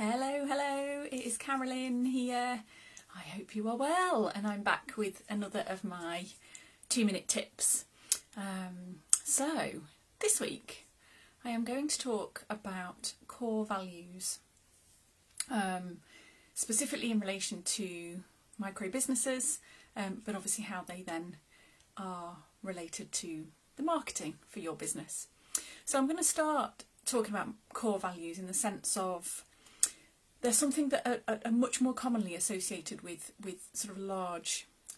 Hello, hello, it is Carolyn here. I hope you are well, and I'm back with another of my 2-minute tips. So, this week I am going to talk about core values, specifically in relation to micro businesses, but obviously how they then are related to the marketing for your business. So I'm going to start talking about core values in the sense of they're something that are much more commonly associated with sort of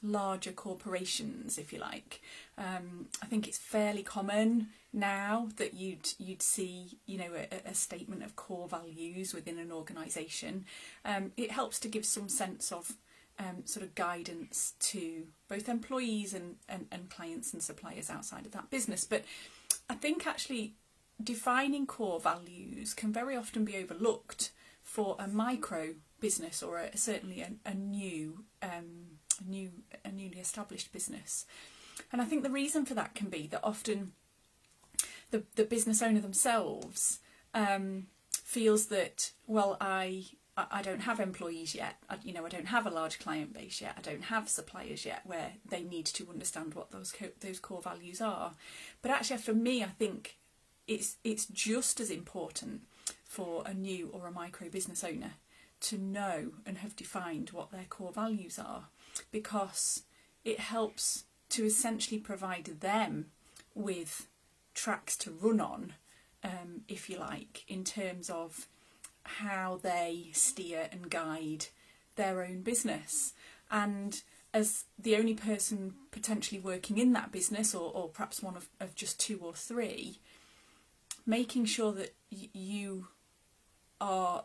larger corporations, if you like. I think it's fairly common now that you'd see, a statement of core values within an organisation. It helps to give some sense of sort of guidance to both employees and clients and suppliers outside of that business. But I think actually defining core values can very often be overlooked for a micro business or certainly a newly established business. And I think the reason for that can be that often the business owner themselves feels that, well, I don't have employees yet, I don't have a large client base yet, I don't have suppliers yet where they need to understand what those core values are. But actually for me, I think it's just as important for a new or a micro business owner to know and have defined what their core values are, because it helps to essentially provide them with tracks to run on, if you like, in terms of how they steer and guide their own business. And as the only person potentially working in that business, or perhaps one of just 2 or 3, making sure that you are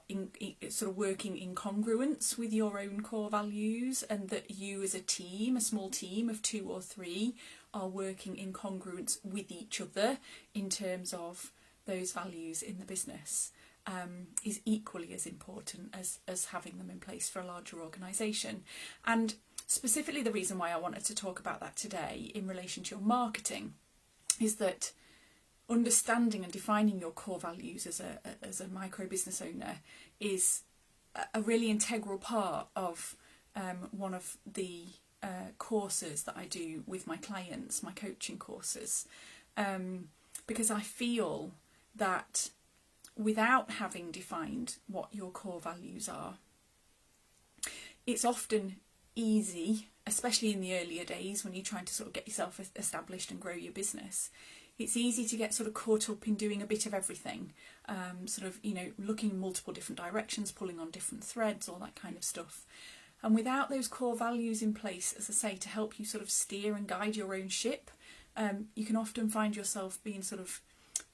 sort of working in congruence with your own core values, and that you as a team, a small team of 2 or 3, are working in congruence with each other in terms of those values in the business, is equally as important as having them in place for a larger organisation. And specifically the reason why I wanted to talk about that today in relation to your marketing is that understanding and defining your core values as a micro business owner is a really integral part of one of the courses that I do with my clients, my coaching courses, because I feel that without having defined what your core values are, it's often easy, especially in the earlier days when you're trying to sort of get yourself established and grow your business. It's easy to get sort of caught up in doing a bit of everything, looking in multiple different directions, pulling on different threads, all that kind of stuff. And without those core values in place, as I say, to help you sort of steer and guide your own ship, you can often find yourself being sort of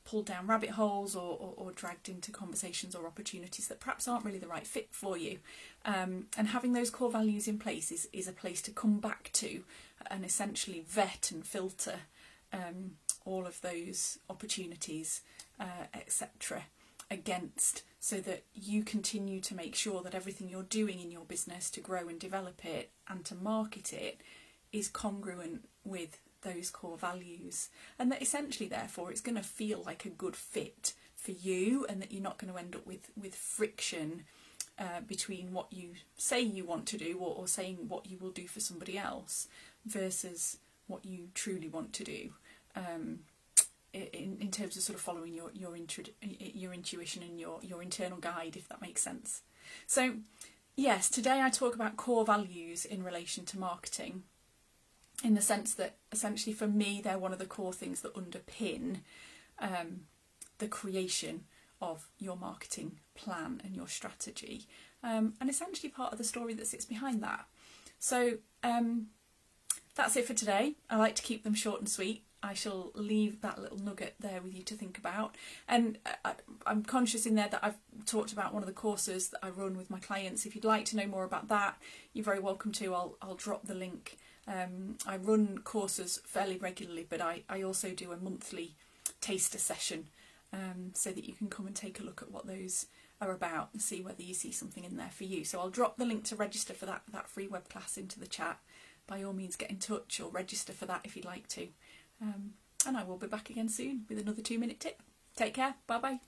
pulled down rabbit holes or dragged into conversations or opportunities that perhaps aren't really the right fit for you. And having those core values in place is a place to come back to and essentially vet and filter all of those opportunities, etc. against, so that you continue to make sure that everything you're doing in your business to grow and develop it and to market it is congruent with those core values, and that essentially therefore it's going to feel like a good fit for you, and that you're not going to end up with friction between what you say you want to do or saying what you will do for somebody else versus what you truly want to do, in terms of sort of following your intuition and your internal guide, if that makes sense. So yes, today I talk about core values in relation to marketing, in the sense that essentially for me they're one of the core things that underpin the creation of your marketing plan and your strategy, and essentially part of the story that sits behind that. So that's it for today. I like to keep them short and sweet. I shall leave that little nugget there with you to think about. And I'm conscious in there that I've talked about one of the courses that I run with my clients. If you'd like to know more about that, you're very welcome to. I'll drop the link. I run courses fairly regularly, but I also do a monthly taster session, so that you can come and take a look at what those are about and see whether you see something in there for you. So I'll drop the link to register for that free web class into the chat. By all means, get in touch or register for that if you'd like to. And I will be back again soon with another 2-minute tip. Take care. Bye bye.